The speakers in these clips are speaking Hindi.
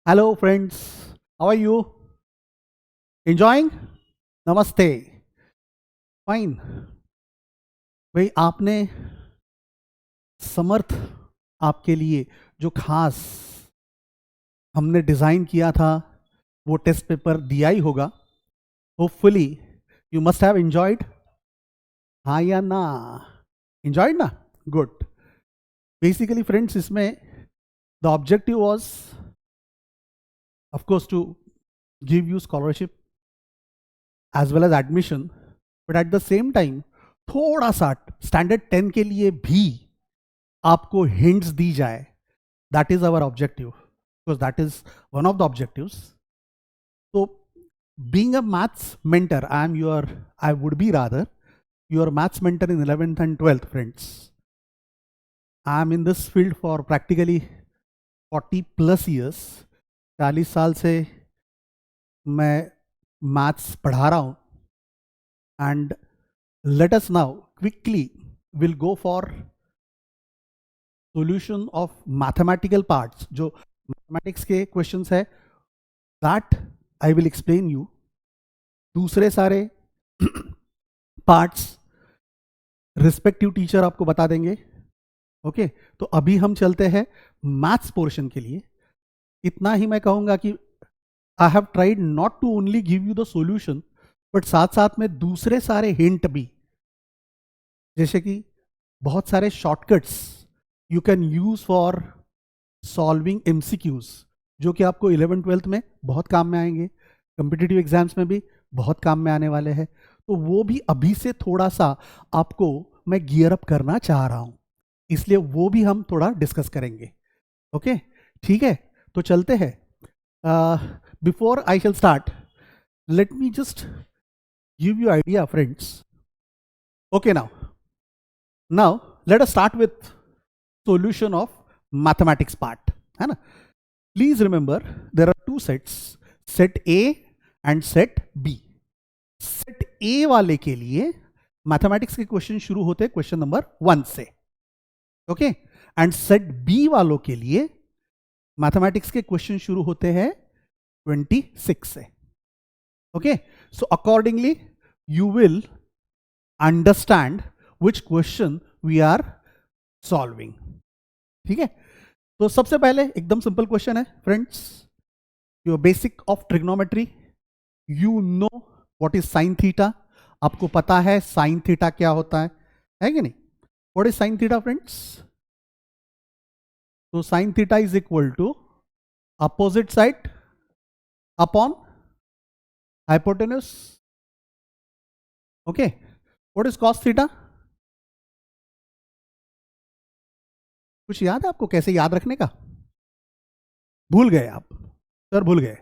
Hello, friends. How are you? Enjoying? Namaste. Fine. भाई आपने समर्थ आपके लिए जो खास हमने डिज़ाइन किया था वो टेस्ट पेपर दिया ही होगा. Hopefully you must have enjoyed. हाँ या ना? एंजॉयड ना? गुड. बेसिकली फ्रेंड्स इसमें the objective was of course to give you scholarship as well as admission, but at the same time थोड़ा सा स्टैंडर्ड 10 के लिए भी आपको हिंट्स दी जाए. That is our objective, because that is one of the objectives. तो being a maths mentor, I would be rather your maths mentor in 11th and 12th, friends. I am in this field for practically 40+ years. 40 साल से मैं मैथ्स पढ़ा रहा हूँ. And let us now quickly will go for solution of mathematical parts. जो mathematics के questions है that I will explain you. दूसरे सारे parts respective teacher आपको बता देंगे. ओके तो अभी हम चलते हैं मैथ्स पोर्शन के लिए. इतना ही मैं कहूँगा कि I have tried not to only give you the solution, but साथ साथ में दूसरे सारे हिंट भी, जैसे कि बहुत सारे shortcuts you can use for solving MCQs, जो कि आपको 11th-12th में बहुत काम में आएंगे, कम्पिटिटिव एग्जाम्स में भी बहुत काम में आने वाले हैं. तो वो भी अभी से थोड़ा सा आपको मैं गियर अप करना चाह रहा हूं, इसलिए वो भी हम थोड़ा डिस्कस करेंगे. ओके ठीक है, तो चलते हैं. Before I shell start, let me just give you idea, friends. Okay now let us start with solution of mathematics part, है ना. Please remember there are two sets, set A and set B. set A वाले के लिए मैथमेटिक्स के क्वेश्चन शुरू होते हैं क्वेश्चन नंबर 1 से. ओके एंड सेट B वालों के लिए मैथमेटिक्स के क्वेश्चन शुरू होते हैं 26 से. Okay so accordingly you will understand which question we are solving. ठीक है, तो सबसे पहले एकदम सिंपल क्वेश्चन है friends. Your basic of trigonometry, you know what is sine theta. आपको पता है साइन थीटा क्या होता है कि नहीं? What is sine theta friends? तो sine theta is equal to opposite side upon hypotenuse. Okay what is cos theta? कुछ याद है आपको कैसे याद रखने का? भूल गए आप? सर भूल गए.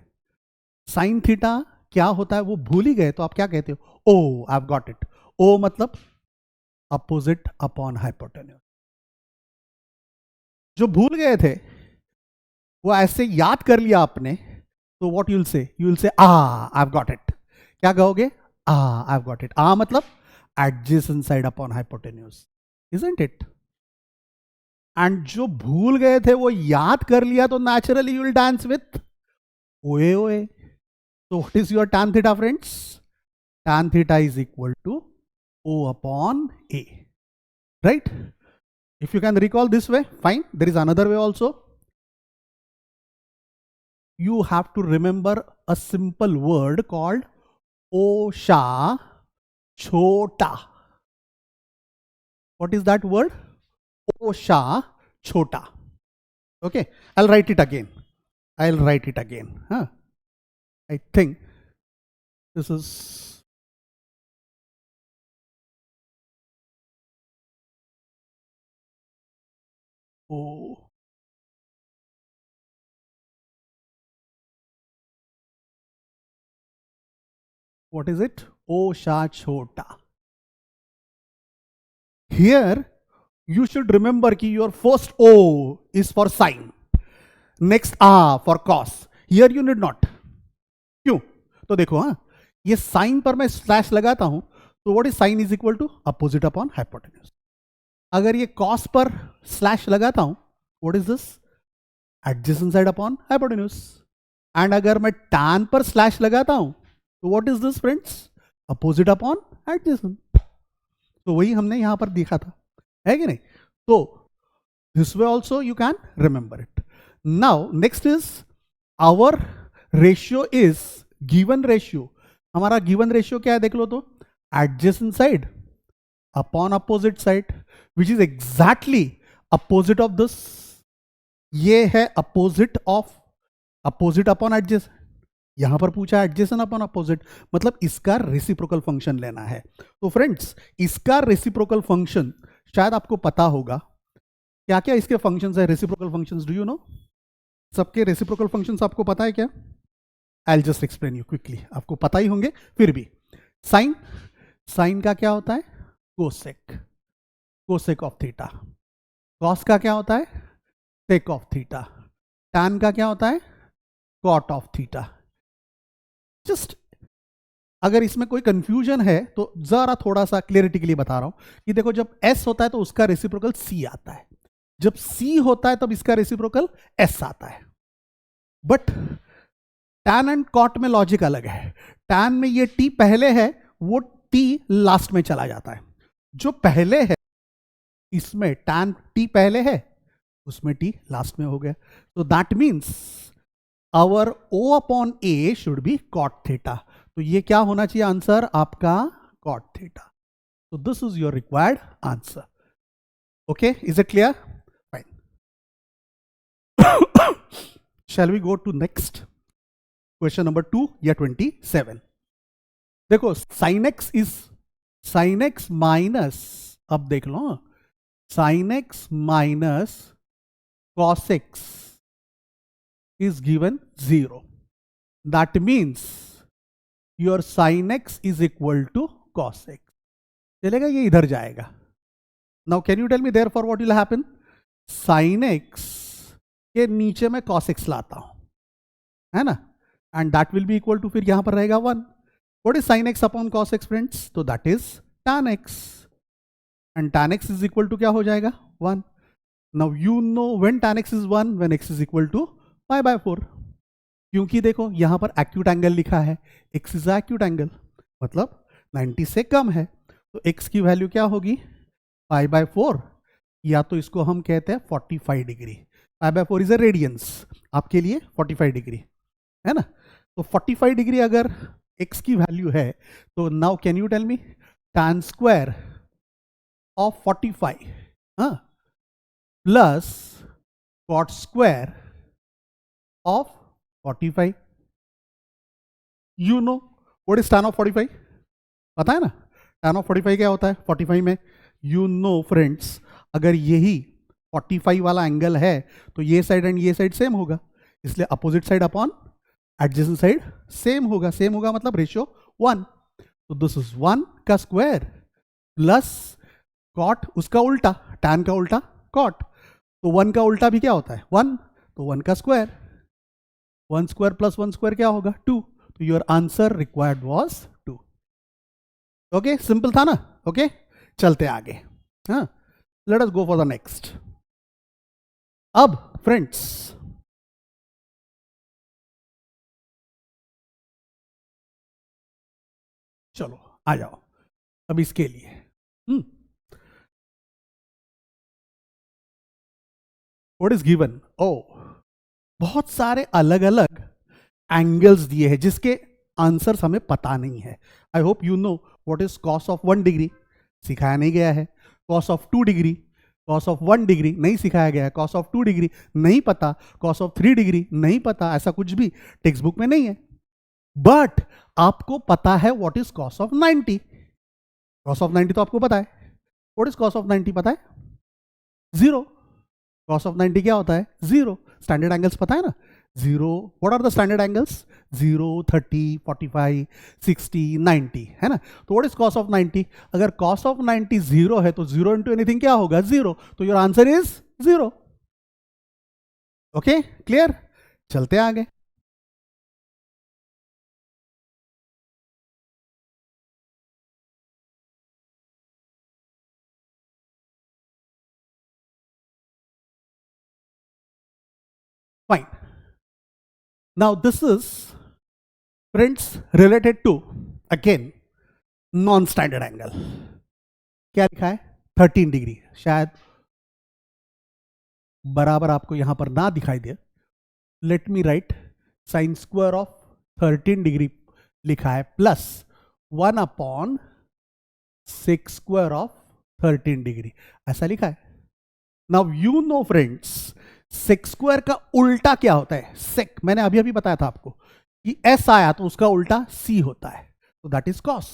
साइन थीटा क्या होता है वो भूल ही गए, तो आप क्या कहते हो? ओ आई हैव गॉट इट. ओ मतलब अपोजिट अपॉन हाइपोटेन्यूज. जो भूल गए थे वो ऐसे याद कर लिया आपने, तो what you will say? You will say I have got it. क्या कहोगे? I have got it. मतलब adjacent side upon hypotenuse, isn't it? And जो भूल गए थे वो याद कर लिया, तो naturally you will dance with ओए ओए. So what is your tan theta, friends? Tan theta is equal to O upon A, right? If you can recall this way, fine. There is another way also. You have to remember a simple word called Osha Chota. What is that word? Osha Chota. Okay, I'll write it again. I think this is O. What is it? Osha Chota. Here you should remember कि your first O is for sine, next A for cos. Here you need not. क्यों? तो देखो, हाँ ये साइन पर मैं स्लैश लगाता हूं, तो what is sine is equal to opposite upon hypotenuse. अगर ये कॉस पर स्लैश लगाता हूं, what is this? Adjacent side upon hypotenuse. And अगर मैं tan पर स्लैश लगाता हूं तो what is this friends, opposite upon adjacent. तो वही हमने यहां पर देखा था, है कि नहीं? तो this way also you can remember it. Now next is our ratio is given ratio. हमारा गिवन रेशियो क्या है देख लो तो, adjacent side upon opposite side, which is exactly opposite of this. ये है opposite of opposite upon adjacent. यहां पर पूछा एडजेसेंट अपॉन अपोजिट, मतलब इसका रेसिप्रोकल फंक्शन लेना है। तो फ्रेंड्स इसका रेसिप्रोकल फंक्शन शायद आपको पता होगा। क्या क्या इसके फंक्शंस है reciprocal functions, do you no? सबके रेसिप्रोकल फंक्शंस आपको पता है क्या? I just explain you quickly, आपको पता ही होंगे फिर भी। साइन, साइन का क्या होता है? Cosec, cosec of theta. Cos का क्या होता है? Sake of theta. टैन का क्या होता है? Cot of theta. जस्ट अगर इसमें कोई कंफ्यूजन है तो जरा थोड़ा सा क्लियरिटी के लिए बता रहा हूं कि देखो, जब एस होता है तो उसका रेसिप्रोकल सी आता है, जब सी होता है तब इसका रेसिप्रोकल एस आता है। बट टैन एंड कॉट में लॉजिक अलग है। टैन में ये टी पहले है, वो टी लास्ट में चला जाता है। जो पहले है इसमें टैन टी पहले है, उसमें टी लास्ट में हो गया। तो that means our O upon A should be cot theta. तो ये क्या होना चाहिए आंसर आपका? Cot theta. So this is your required answer. Okay, is it clear? Fine. Shall we go to next question number 2 या 27? देखो sin x is sin x minus, अब देख लो, sin x minus cos x is given 0. That means your sin x is equal to cos x. चलेगा, ये इधर जाएगा। Now can you tell me therefore what will happen? Sin x के नीचे मैं cos x लाता हूं, है ना, and that will be equal to, फिर यहां पर रहेगा 1. What is sin x upon cos x friends? तो that is tan x, and tan x is equal to क्या हो जाएगा? 1. Now you know when tan x is 1, when x is equal to pi by 4। क्योंकि देखो यहां पर एक्यूट एंगल लिखा है, x इज एक्यूट एंगल, मतलब 90 से कम है, तो x की वैल्यू क्या होगी? पाई बाय 4, या तो इसको हम कहते हैं 45 degree. Pi by 4 is a radians, आपके लिए 45 डिग्री, है ना। तो 45 डिग्री अगर x की वैल्यू है, तो now can you tell me tan square of 45 plus cot square of 45। You know what is tan of 45? पता है ना tan ऑफ 45 क्या होता है? 45 में यू नो फ्रेंड्स, अगर यही 45 वाला एंगल है तो ये साइड एंड ये साइड सेम होगा, इसलिए opposite side upon adjacent side same होगा। सेम होगा मतलब रेशियो 1। तो दिस इज 1 का स्क्वायर प्लस कॉट, उसका उल्टा tan का उल्टा कॉट, तो 1 का उल्टा भी क्या होता है? 1, तो 1 का स्क्वायर, 1 स्क्वायर प्लस 1 स्क्वायर क्या होगा? 2। तो your answer required was 2। Okay, simple था ना? ओके, चलते आगे। हाँ, let us go for the next. अब फ्रेंड्स चलो आ जाओ अब इसके लिए। What is given? ओ, बहुत सारे अलग अलग एंगल्स दिए हैं जिसके आंसर्स हमें पता नहीं है। I hope you know what is cos of 1 degree, सिखाया नहीं गया है। Cos of 2 degree, cos of 1 degree नहीं सिखाया गया है। कॉस ऑफ 2 डिग्री नहीं पता, कॉस ऑफ 3 डिग्री नहीं पता, ऐसा कुछ भी टेक्स्ट बुक में नहीं है। बट आपको पता है what is cos of 90। Cos of 90 तो आपको पता है। व्हाट इज कॉस ऑफ 90 पता है? 0। कॉस ऑफ 90 क्या होता है? 0। स्टैंडर्ड एंगल्स पता है ना? 0, what are the standard angles? 0, 30, 45, 60, 90, है ना। तो व्हाट इज कॉस ऑफ 90? अगर कॉस ऑफ 90 0 है तो 0 इंटू एनीथिंग क्या होगा? 0। तो your answer is 0। Okay, clear? चलते आगे। Fine, now this is friends related to again non standard angle. क्या लिखा है? 13 डिग्री. शायद बराबर आपको यहां पर ना दिखाई दे. Let me write sine square of 13 degree लिखा है plus 1 upon sec square of 13 degree, ऐसा लिखा है. Now you know friends, sec square का उल्टा क्या होता है? सेक, मैंने अभी अभी बताया था आपको कि एस आया तो उसका उल्टा सी होता है, तो दैट इज कॉस,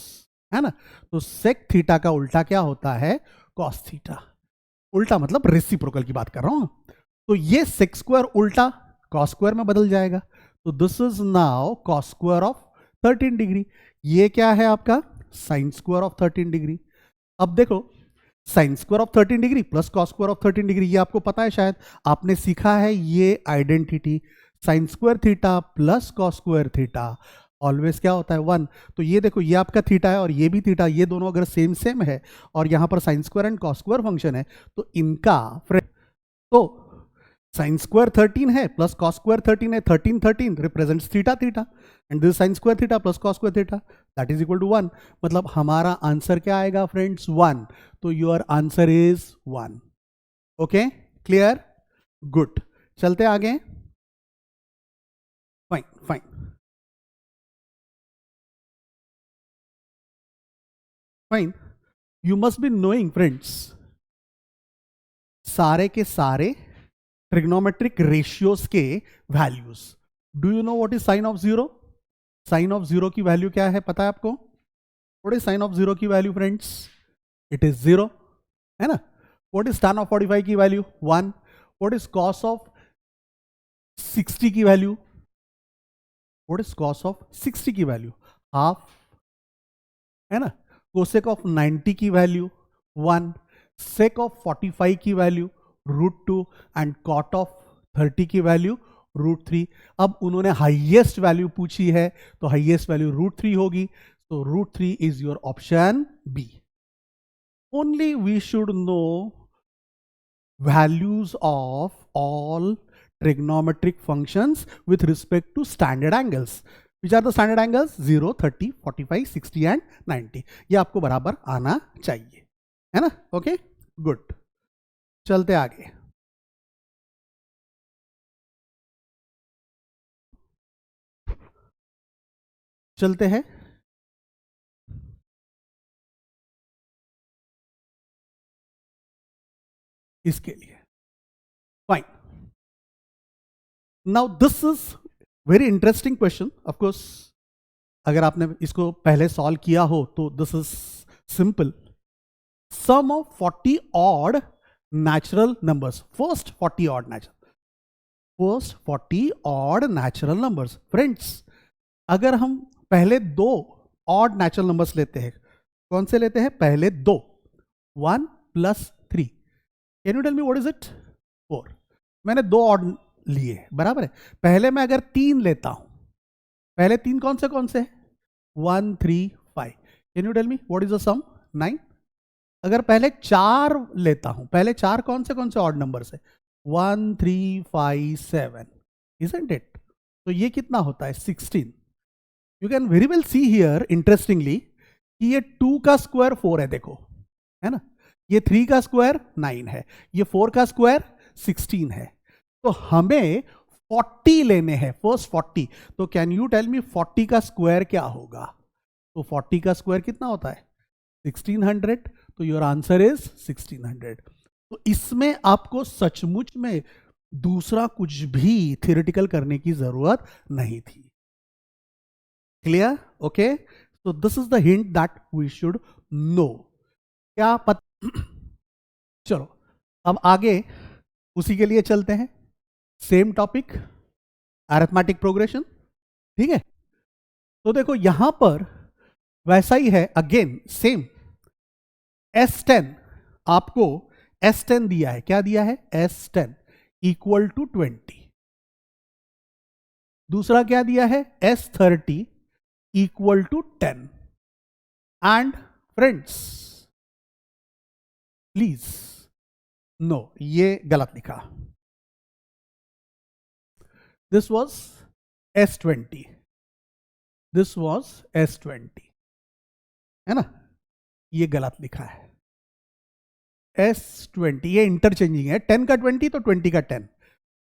है ना. तो सेक थीटा का उल्टा क्या होता है? Cos theta. उल्टा मतलब रेसिप्रोकल की बात कर रहा हूं. तो ये सेक स्क्वायर उल्टा कॉस स्क्वायर में बदल जाएगा. तो this is now cos square of 13 degree. ये क्या है आपका? Sign square of 13 degree. अब देखो, sign square of 13 degree plus cos square of 13 degree, ये आपको पता है, शायद आपने सीखा है ये identity. Sign square theta plus cos square theta always क्या होता है? 1. तो ये देखो, ये आपका थीटा है और ये भी थीटा, ये दोनों अगर सेम सेम है और यहां पर sine square and cos square function है, तो इनका तो साइन स्क्वायर 13 है प्लस कॉस स्क्वायर 13 है. 13 13 represents theta theta, and this sine square theta plus cos square theta, that is equal to 1. मतलब हमारा आंसर क्या आएगा फ्रेंड्स? 1. तो your answer is 1. Okay, clear, good. चलते आगे. Fine fine. Fine. You must be knowing friends, सारे के सारे ट्रिग्नोमेट्रिक रेशियोज के values. Do you know what is sine of zero? Sine of zero की वैल्यू क्या है, पता है आपको? What is sine of zero की वैल्यू फ्रेंड्स? इट इज 0, है ना. व्हाट इज tan ऑफ 45 की value? 1. What is cos of 60 की value? What is cos of 60 की वैल्यू? हाफ, है ना. कोसेक ऑफ 90 की वैल्यू 1. सेक ऑफ 45 की वैल्यू √2 एंड कॉट ऑफ 30 की वैल्यू √3. अब उन्होंने हाईएस्ट वैल्यू पूछी है, तो हाईएस्ट वैल्यू √3 होगी. तो √3 is your option B. Only we should know values of all trigonometric functions with respect to standard angles. Which are the standard angles? 0, 30, 45, 60 and 90. ये आपको बराबर आना चाहिए, है ना. Okay, good. चलते आगे. चलते हैं इसके लिए. Fine. Now this is very interesting question. Of course अगर आपने इसको पहले सॉल्व किया हो तो this is simple. Sum of 40 odd natural numbers. First 40 odd natural numbers. Friends, अगर हम पहले दो ऑड नेचुरल नंबर्स लेते हैं, कौन से लेते हैं? पहले दो, 1 + 3. Can you tell me what is it? 4. मैंने दो ऑड लिए, बराबर है. पहले मैं अगर 3 लेता हूं, पहले 3 कौन से? 1 3 5. Can you tell me what is the sum? 9. अगर पहले 4 लेता हूं, पहले 4 कौन से ऑड नंबर से? 1 3 5 7, इजंट इट? तो ये कितना होता है? 16. You can very well see here interestingly कि ये 2 का स्क्वायर 4 है, देखो, है ना. ये 3 का स्क्वायर 9 है, ये 4 का स्क्वायर 16 है. तो हमें 40 लेने हैं, फर्स्ट 40. तो कैन यू टेल मी 40 का स्क्वायर क्या होगा? तो 40 का स्क्वायर कितना होता है? 1600. तो योर आंसर इज 1600. तो इसमें आपको सचमुच में दूसरा कुछ भी थियोरेटिकल करने की जरूरत नहीं थी. क्लियर? ओके. तो this is the hint that we should know. क्या चलो अब आगे उसी के लिए चलते हैं. Same topic, arithmetic progression. ठीक है. तो देखो यहां पर वैसा ही है, अगेन सेम. S10 आपको S10 दिया है. क्या दिया है? S10 equal to 20. दूसरा क्या दिया है? S30 equal to 10. And friends please no, ये गलत लिखा. This was S20, this was S20, है ना, ये गलत लिखा है S20, ये इंटरचेंजिंग है, 10 का 20 तो 20 का 10,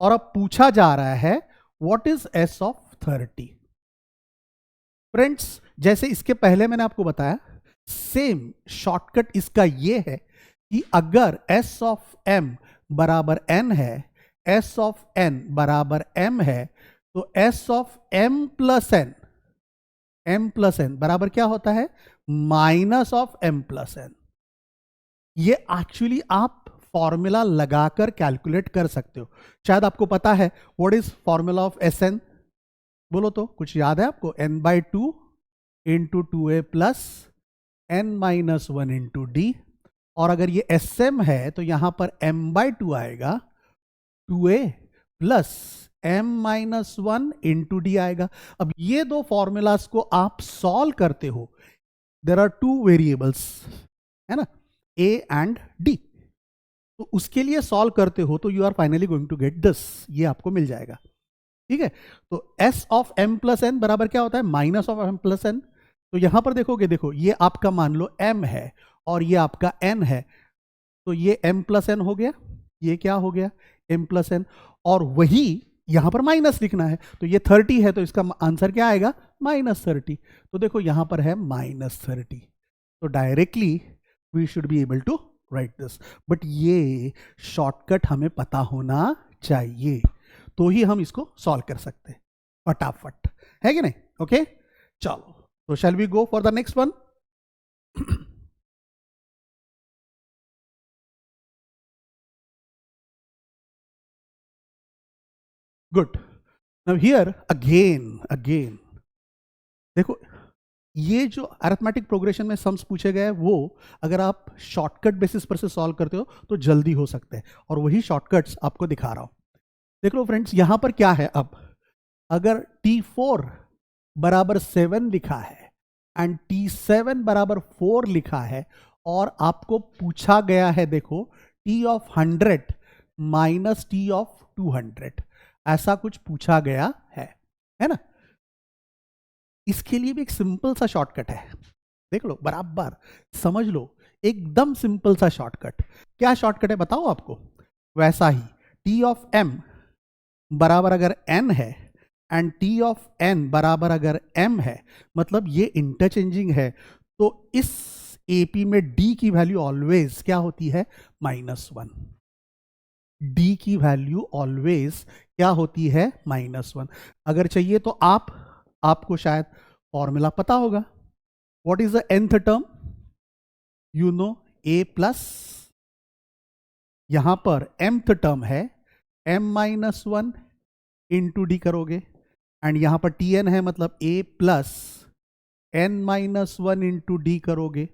और अब पूछा जा रहा है what is S of 30। Friends जैसे इसके पहले मैंने आपको बताया, सेम शॉर्टकट इसका ये है कि अगर S ऑफ M बराबर N है, S ऑफ N बराबर M है, तो S of M plus N, M plus N बराबर क्या होता है, minus of M plus N। ये एक्चुअली आप फॉर्मूला लगाकर कैलकुलेट कर सकते हो। शायद आपको पता है what is formula of SN, बोलो तो, कुछ याद है आपको, n/2 into 2a plus n minus 1 into D, और अगर ये SM है तो यहां पर m/2 आएगा, 2a plus m minus 1 into D आएगा। अब ये दो फॉर्मूलाज को आप सॉल्व करते हो, देर आर टू वेरिएबल्स, है ना, a एंड d, तो उसके लिए सॉल्व करते हो तो you are finally going to get this, ये आपको मिल जाएगा। ठीक है, तो S of M plus N बराबर क्या होता है, minus of M plus N. तो यहां पर देखोगे, देखो ये आपका मान लो M है और ये आपका N है, तो ये M प्लस एन हो गया, ये क्या हो गया, M प्लस एन, और वही यहां पर माइनस लिखना है, तो ये 30 है तो इसका आंसर क्या आएगा, -30। तो देखो यहां पर है -30, तो directly we should be able to write this, but ये शॉर्टकट हमें पता होना चाहिए, तो ही हम इसको सॉल्व कर सकते हैं फटाफट, है कि नहीं। ओके चलो, तो shall we go for the next one. Good, now here again देखो, ये जो अरिथमेटिक प्रोग्रेशन में सम्स पूछे गए वो अगर आप शॉर्टकट बेसिस पर से सॉल्व करते हो तो जल्दी हो सकते हैं, और वही शॉर्टकट्स आपको दिखा रहा हूं। देख लो फ्रेंड्स, यहां पर क्या है, अब अगर T4 बराबर 7 लिखा है एंड T7 बराबर 4 लिखा है, और आपको पूछा गया है, देखो T of 100 minus T of 200, ऐसा कुछ पूछा गया है ना, इसके लिए भी एक सिंपल सा शॉर्टकट है, देख लो बराबर, समझ लो, एकदम सिंपल सा शॉर्टकट। क्या शॉर्टकट है बताओ आपको, वैसा ही T ऑफ M बराबर अगर N है एंड T ऑफ N बराबर अगर M है, मतलब ये इंटरचेंजिंग है, तो इस AP में D की वैल्यू ऑलवेज क्या होती है, -1। D की वैल्यू ऑलवेज क्या होती है, -1। अगर चाहिए तो आपको शायद फॉर्मूला पता होगा, what is the nth term, you know A plus, यहां पर mth टर्म है m-1 इंटू डी करोगे, एंड यहां पर Tn है, मतलब A plus n-1 into D करोगे।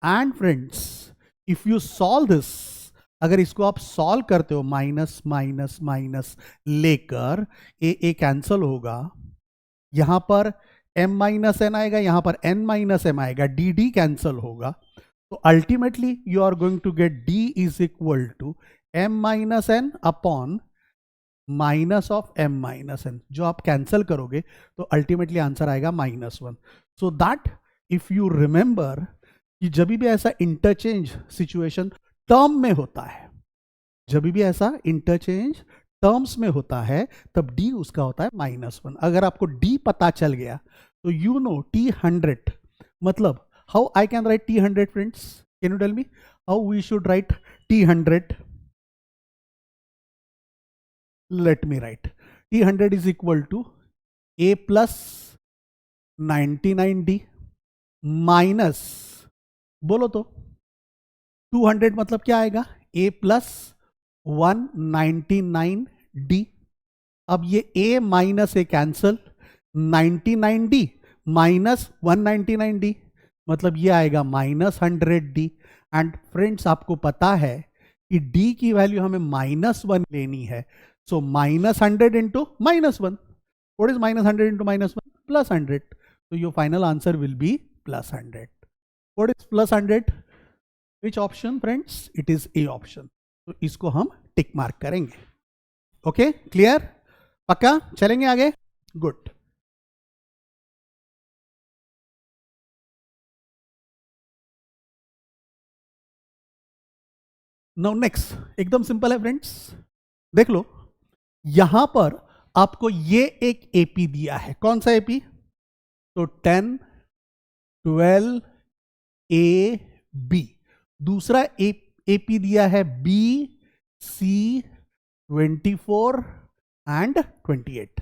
And friends if you solve this, अगर इसको आप सॉल्व करते हो, माइनस माइनस माइनस लेकर ए कैंसल होगा, यहां पर m माइनस एन आएगा, यहां पर n माइनस m आएगा, डी डी कैंसल होगा, तो ultimately you are going to get d is equal to m minus N upon minus of m minus N, जो आप कैंसल करोगे तो अल्टीमेटली आंसर आएगा -1। So that if you remember कि जब भी ऐसा इंटरचेंज सिचुएशन टर्म में होता है, जब भी ऐसा इंटरचेंज टर्म्स में होता है, तब d उसका होता है -1। अगर आपको d पता चल गया तो यू नो T100, मतलब how I can write T100 friends, can you tell me how we should write T100? Let me write, T100 is equal to A plus 99D minus, बोलो तो 200, मतलब क्या आएगा, A प्लस 199D। अब ये A minus A cancel, 99D minus 199D, मतलब ये आएगा -100D। एंड फ्रेंड्स आपको पता है कि D की वैल्यू हमें -1 लेनी है, सो -100 इंटू -1, व्हाट इज -100 इंटू -1, +100, तो your final answer will be +100। What is +100, which option friends, it is A option, तो इसको हम टिक मार्क करेंगे। ओके क्लियर, पक्का, चलेंगे आगे। गुड। नाउ नेक्स्ट एकदम सिंपल है फ्रेंड्स, देख लो यहां पर आपको ये एक एपी दिया है, कौन सा एपी? तो 10, 12 ए बी। दूसरा एपी दिया है बी सी 24 एंड 28।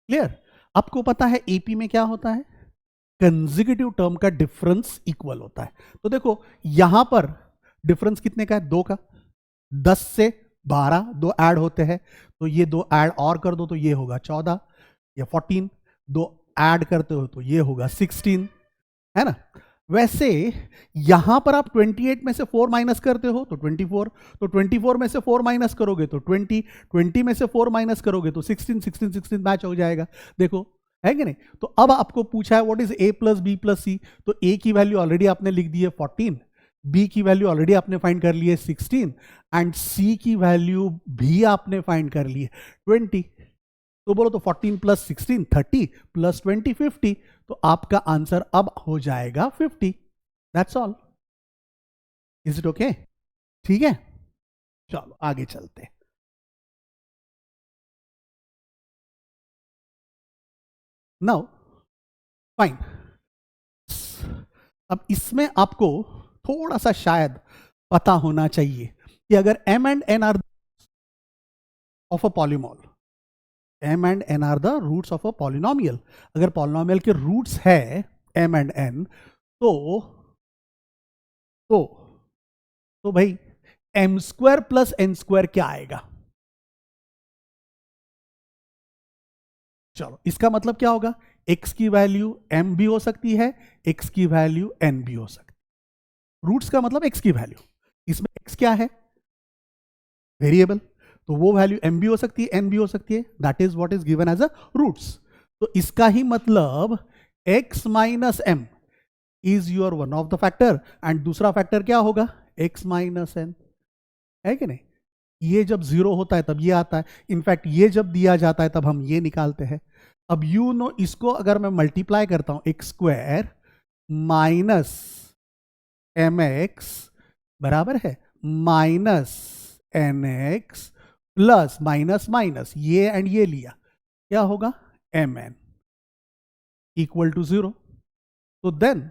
क्लियर? आपको पता है एपी में क्या होता है, कंसेक्यूटिव टर्म का डिफरेंस इक्वल होता है। तो देखो यहां पर डिफरेंस कितने का है, 2 का। 10 से 12 दो ऐड होते हैं, तो ये दो ऐड और कर दो तो ये होगा 14 या 14, दो ऐड करते हो तो ये होगा 16, है ना। वैसे यहां पर आप 28 में से 4 माइनस करते हो तो 24, तो 24 में से 4 माइनस करोगे तो 20, 20 में से 4 माइनस करोगे तो 16, 16, 16 मैच हो जाएगा। देखो है कि नहीं। तो अब आपको पूछा है what is a plus B plus C, तो a की वैल्यू ऑलरेडी आपने लिख दी है 14, b की वैल्यू ऑलरेडी आपने फाइंड कर ली है 16 एंड c की वैल्यू भी आपने फाइंड कर ली है 20। तो बोलो तो 14 प्लस 16 30 प्लस 20 50, तो आपका आंसर अब हो जाएगा 50। That's all. Is it okay? ठीक है, चलो आगे चलते। नाउ फाइन, अब इसमें आपको थोड़ा सा शायद पता होना चाहिए कि अगर m and n are of a polynomial, m and n are the roots of a polynomial, अगर पॉलिनोमियल के रूट्स है m एंड n, तो तो भाई m square plus n square क्या आएगा? चलो इसका मतलब क्या होगा, x की वैल्यू m भी हो सकती है, x की वैल्यू n भी हो सकती है। रूट्स का मतलब x की वैल्यू, इसमें x क्या है, वेरिएबल, तो वो वैल्यू m भी हो सकती है n भी हो सकती है, that is what is given as a roots. तो इसका ही मतलब x माइनस m is your one of the factor and दूसरा फैक्टर क्या होगा, x माइनस n, है कि नहीं। ये जब जीरो होता है तब ये आता है, इनफैक्ट ये जब दिया जाता है तब हम ये निकालते हैं। अब यू नो इसको अगर मैं मल्टीप्लाई करता हूं, X square minus M X बराबर है minus N X plus minus minus ये एंड ये लिया, क्या होगा, एम एन इक्वल टू 0। तो then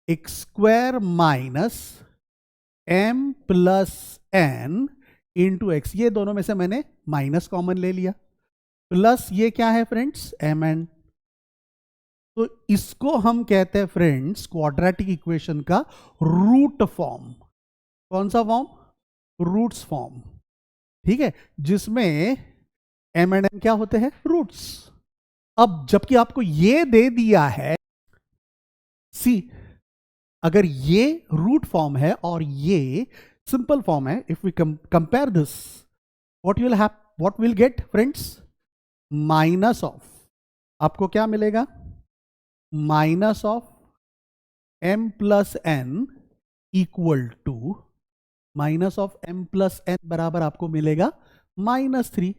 X square minus M plus N into X, ये दोनों में से मैंने माइनस कॉमन ले लिया, प्लस ये क्या है फ्रेंड्स, एम एन। तो इसको हम कहते हैं फ्रेंड्स क्वाड्रेटिक इक्वेशन का रूट फॉर्म। कौन सा फॉर्म, रूट्स फॉर्म, ठीक है, जिसमें एम एंड एन क्या होते हैं, रूट्स। अब जबकि आपको ये दे दिया है सी, अगर ये रूट फॉर्म है और ये सिंपल फॉर्म है, if we compare this what will get friends, minus of, आपको क्या मिलेगा, minus of m plus N equal to minus of m plus N बराबर आपको मिलेगा -3,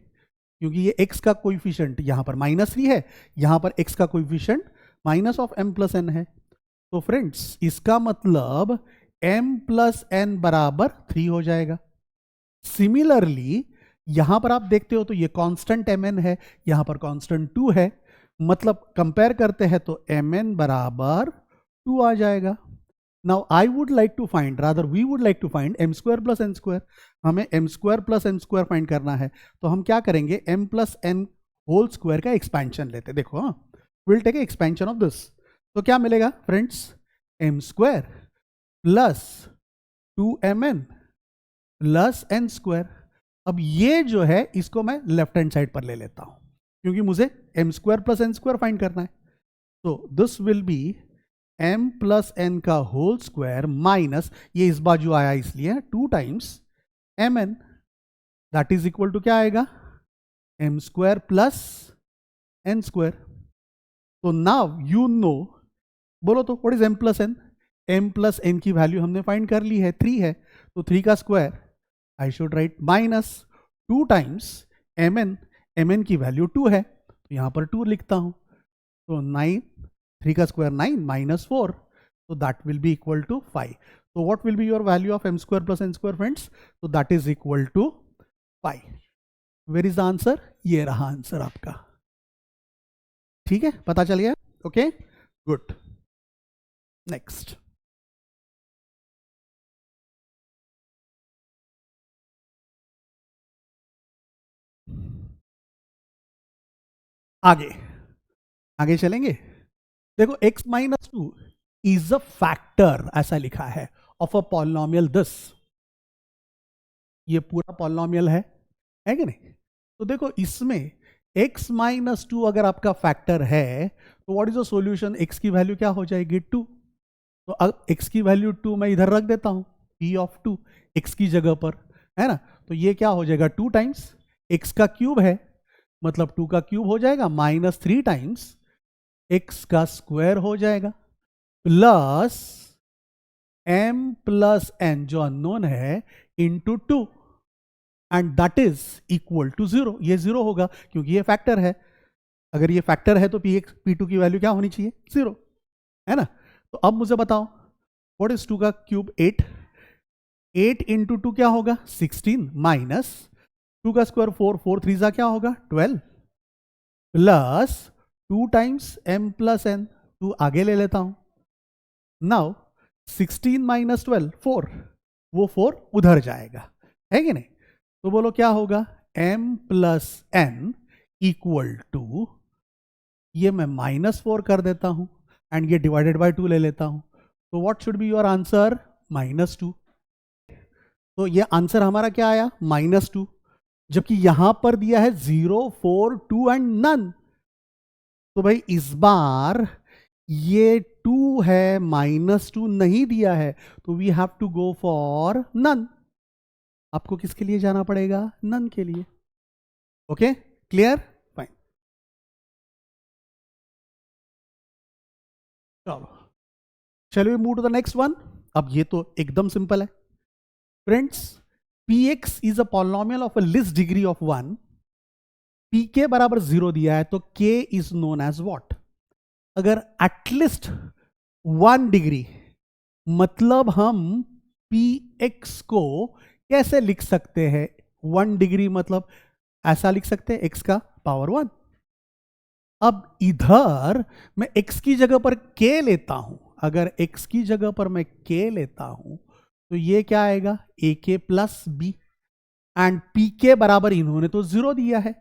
क्योंकि ये x का कोइफिशिएंट यहां पर -3 है, यहां पर x का coefficient minus of m plus N है। तो फ्रेंड्स इसका मतलब m प्लस एन बराबर 3 हो जाएगा। सिमिलरली यहां पर आप देखते हो तो ये कांस्टेंट mn है, यहां पर कांस्टेंट 2 है, मतलब कंपेयर करते हैं तो mn बराबर 2 आ जाएगा। Now I would like to find, rather we would like to find m square plus n square, हमें m square plus n square find करना है, तो हम क्या करेंगे, m plus n whole square का एक्सपेंशन लेते, देखो हाँ, will take expansion of this, तो क्या मिलेगा friends, m square plus 2mn plus n square. अब ये जो है इसको मैं लेफ्ट हैंड साइड पर ले लेता हूं, क्योंकि मुझे m square plus n square find करना है। तो this will be m plus n का होल स्क्वायर माइनस, ये इस बाजू आया इसलिए 2 times mn, that is equal to क्या आएगा, m square plus n square. तो नाउ यू नो, बोलो तो what is m plus n, m plus n की वैल्यू हमने फाइंड कर ली है, 3 है, तो 3 का square I should write minus 2 times mn, mn की वैल्यू 2 है, तो यहाँ पर 2 लिखता हूँ, तो 9, 3 का स्क्वायर 9 माइनस 4, तो that will be equal to 5. तो what will be your value of m square plus n square friends? तो that is equal to 5. Where is the answer? ये रहा आंसर आपका. ठीक है, पता चल गया? Okay, good. नेक्स्ट. आगे आगे चलेंगे. देखो x minus 2 is a factor, ऐसा लिखा है, ऑफ अ पॉलिनोमियल दिस. ये पूरा पॉलिनोमियल है कि नहीं? तो देखो इसमें x माइनस 2 अगर आपका फैक्टर है तो what is the solution? x की वैल्यू क्या हो जाएगी? 2. तो अब x की वैल्यू 2 मैं इधर रख देता हूं, p ऑफ 2 x की जगह पर, है ना? तो ये क्या हो जाएगा? 2 टाइम्स x का क्यूब है, मतलब 2 का क्यूब हो जाएगा, माइनस 3 टाइम्स x का स्क्वायर हो जाएगा, प्लस m प्लस n जो अननोन है into 2, and that is equal to 0. ये 0 होगा क्योंकि ये फैक्टर है. अगर ये फैक्टर है तो p2 की वैल्यू क्या होनी चाहिए? 0, है ना? तो अब मुझे बताओ व्हाट इज 2 का क्यूब? 8. 8 इंटू 2 क्या होगा? 16, माइनस 2 का स्क्वायर 4, 4 3 जा क्या होगा? 12, plus 2 times m plus n. 2 आगे ले लेता हूं. नाउ 16 माइनस 12, 4, वो 4 उधर जाएगा, है कि नहीं? तो बोलो क्या होगा? m plus n equal to, ये मैं माइनस 4 कर देता हूं एंड ये डिवाइडेड बाय 2 ले लेता हूं. तो what should be your answer? Minus 2. तो ये आंसर हमारा क्या आया? माइनस 2. जबकि यहां पर दिया है 0, 4, 2 एंड नन. तो भाई इस बार ये 2 है, माइनस 2 नहीं दिया है, तो we have to go for none. आपको किसके लिए जाना पड़ेगा? नन के लिए. Okay, clear? फाइन. चलो, चलो we move to the next one. अब ये तो एकदम सिंपल है friends. px is a polynomial of a least degree of 1. pk बराबर 0 दिया है, तो k is known as what? अगर एटलीस्ट 1 डिग्री, मतलब हम px को कैसे लिख सकते हैं? 1 डिग्री मतलब ऐसा लिख सकते हैं, x का पावर 1. अब इधर मैं x की जगह पर k लेता हूं. अगर x की जगह पर मैं k लेता हूं तो ये क्या आएगा? ak plus B. And pk बराबर इन्होंने तो 0 दिया है,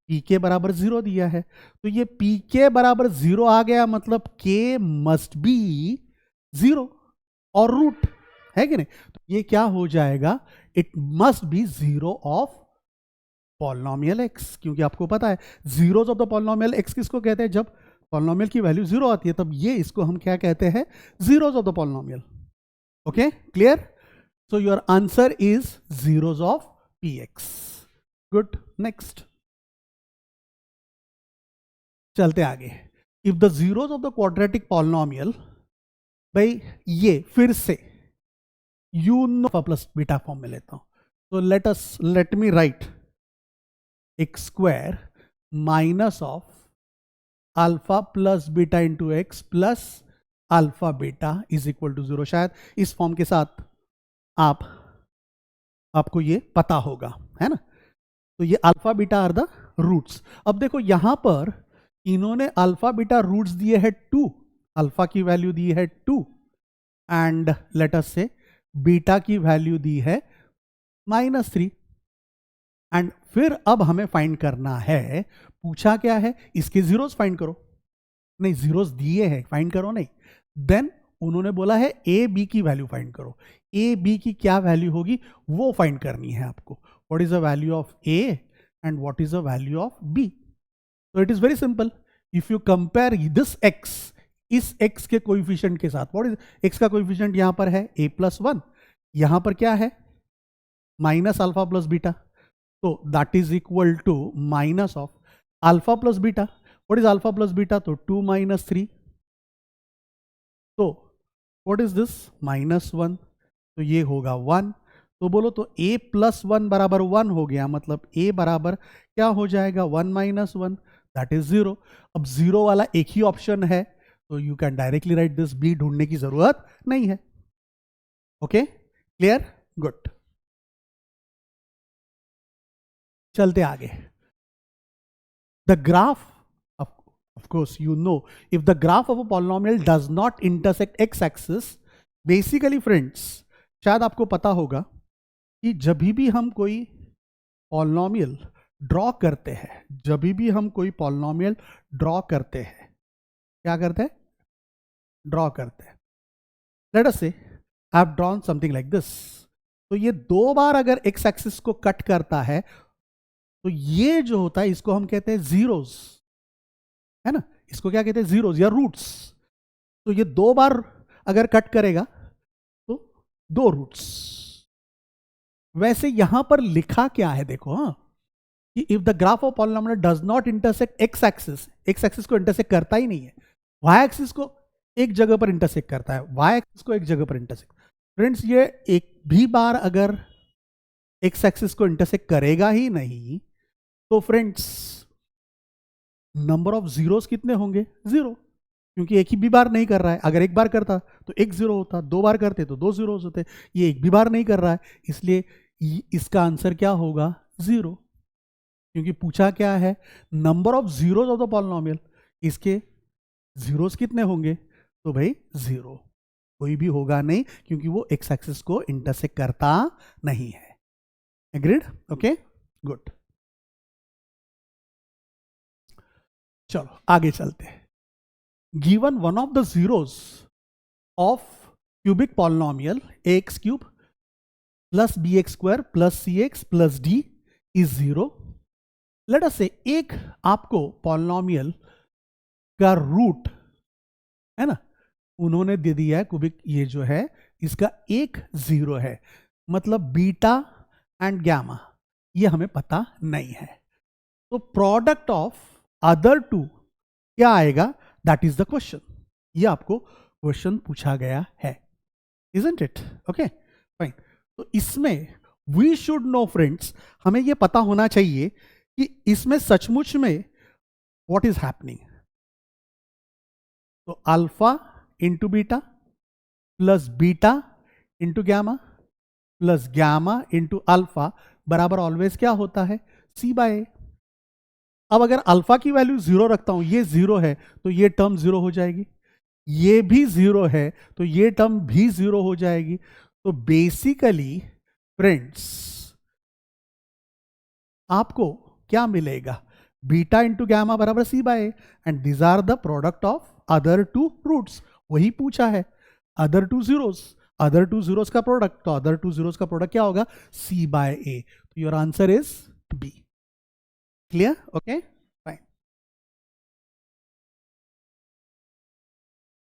pk बराबर 0 दिया है, तो ये pk बराबर 0 आ गया, मतलब k मस्ट बी 0 और रूट, है कि नहीं? तो ये क्या हो जाएगा? It must be 0 of polynomial x, क्योंकि आपको पता है zeros of the polynomial x किसको कहते हैं? जब पॉलिनोमियल की वैल्यू 0 आती है तब ये इसको हम क्या कहते हैं? Zeros of the polynomial. Okay, clear? So your answer is zeros of px. Good. Next, चलते आगे. If the zeros of the quadratic polynomial, भाई ये फिर से you know plus beta form में लेता हूं. तो let me write X square minus of alpha plus beta into X plus alpha beta is equal to 0. शायद इस फॉर्म के साथ आपको ये पता होगा, है ना? तो ये alpha beta are the roots. अब देखो यहां पर इन्होंने अल्फा बीटा रूट्स दिए हैं 2, अल्फा की वैल्यू दी है 2, एंड लेट अस से बीटा की वैल्यू दी है -3. एंड फिर अब हमें फाइंड करना है, पूछा क्या है? इसके जीरोस फाइंड करो. नहीं, जीरोस दिए हैं, फाइंड करो नहीं. देन उन्होंने बोला है ए बी की वैल्यू फाइंड करो. ए बी की क्या वैल्यू होगी वो फाइंड करनी है आपको. What is the value of A and what is the value of B? तो it is very simple. If you compare this X, इस एक्स के कोएफिशिएंट के साथ, व्हाट इज एक्स का कोएफिशिएंट? यहां पर है a प्लस 1, यहां पर क्या है? Minus alpha plus beta. तो that is equal to minus of alpha plus beta. What is alpha plus beta? तो 2 माइनस 3. तो व्हाट इज दिस? -1. तो ये होगा 1. तो बोलो तो a प्लस 1 बराबर 1 हो गया, मतलब a बराबर क्या हो जाएगा? 1 माइनस 1, दैट इज 0. अब 0 वाला एक ही ऑप्शन है, तो you can directly write this, B ढूंढने की जरूरत नहीं है. Okay, clear, good. चलते आगे. The graph, of course you know, if the graph of a polynomial does not intersect x axis, basically friends, शायद आपको पता होगा कि जब भी हम कोई पॉलिनोमियल ड्रॉ करते हैं, जब भी हम कोई पॉलिनोमियल ड्रॉ करते हैं, क्या करते हैं, ड्रॉ करते हैं. लेट अस से I have drawn something like this. तो ये 2 बार अगर एक्स एक्सिस को कट करता है, तो ये जो होता है इसको हम कहते हैं जीरोस, है ना. इसको क्या कहते हैं, जीरोस या रूट्स. तो ये 2 बार अगर कट करेगा तो 2 रूट्स. वैसे यहां पर लिखा क्या है देखो, हाँ, कि if the graph of polynomial does not intersect x axis, x axis को इंटरसेक्ट करता ही नहीं है, वाई एक्सिस को एक जगह पर इंटरसेक्ट करता है, वाई एक्सिस को एक जगह पर इंटरसेक्ट. फ्रेंड्स, ये एक भी बार अगर एक्स एक्सिस को इंटरसेक्ट करेगा ही नहीं, तो फ्रेंड्स नंबर ऑफ जीरोस कितने होंगे, 0, क्योंकि एक ही भी बार नहीं कर रहा है. अगर एक बार करता तो एक 0 होता, 2 बार करते तो 2 जीरोस होते. ये एक भी बार नहीं कर रहा है, इसलिए इसका आंसर क्या होगा, 0. क्योंकि पूछा क्या है, number of zeros of the polynomial, इसके जीरोस कितने होंगे, तो भाई 0 कोई भी होगा नहीं, क्योंकि वो एक्स एक्सिस को इंटरसेक्ट करता नहीं है. Agreed, okay, good. चलो आगे चलते हैं. Given one of the zeros of cubic polynomial ax cube plus B X square plus C X plus D is 0. Let us से एक आपको पॉलिनोमियल का रूट है ना, उन्होंने दे दिया है क्यूबिक, ये जो है इसका एक 0 है, मतलब बीटा एंड गैमा ये हमें पता नहीं है. तो प्रोडक्ट ऑफ अदर टू क्या आएगा, दैट इज द क्वेश्चन. ये आपको क्वेश्चन पूछा गया है, इजंट इट, ओके फाइन. तो इसमें वी शुड नो फ्रेंड्स, हमें ये पता होना चाहिए कि इसमें सचमुच में व्हाट इज हैपनिंग. तो alpha into beta plus beta into gamma plus gamma into alpha बराबर ऑलवेज क्या होता है, सी बाय ए. अब अगर अल्फा की वैल्यू 0 रखता हूं, ये 0 है तो ये टर्म 0 हो जाएगी, ये भी 0 है तो ये टर्म भी 0 हो जाएगी. तो बेसिकली फ्रेंड्स आपको क्या मिलेगा, बीटा इंटू गैमा बराबर C by A, and these are the product of other two roots. वही पूछा है, other two zeros, other two zeros का प्रोडक्ट, तो अदर टू जीरोस का प्रोडक्ट क्या होगा, सी बाय ए. तो your answer is B. Clear, okay fine.